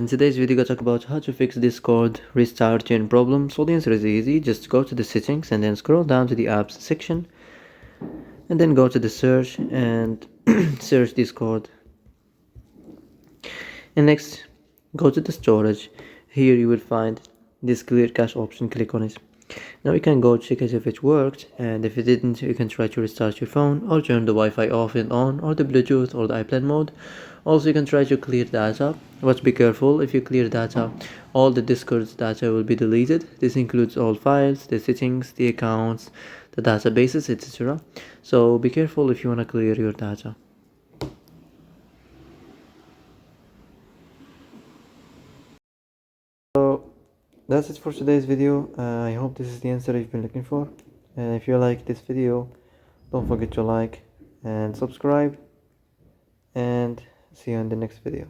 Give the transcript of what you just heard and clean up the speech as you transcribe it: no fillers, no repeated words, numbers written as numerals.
in today's video I talk about how to fix Discord restart chain problem. So the answer is easy. Just go to the settings and then scroll down to the apps section and then go to the search and search Discord, and next go to the storage. Here you will find this clear cache option. Click on it. Now you can go check it if it worked, and if it didn't, you can try to restart your phone or turn the Wi-Fi off and on, or the Bluetooth or the iPlane mode. Also, you can try to clear data, but be careful. If you clear data, all the Discord's data will be deleted. This includes all files, the settings, the accounts, the databases, etc. So be careful if you want to clear your data. So that's it for today's video. I hope this is the answer you've been looking for, and if you like this video, don't forget to like and subscribe, and see you in the next video.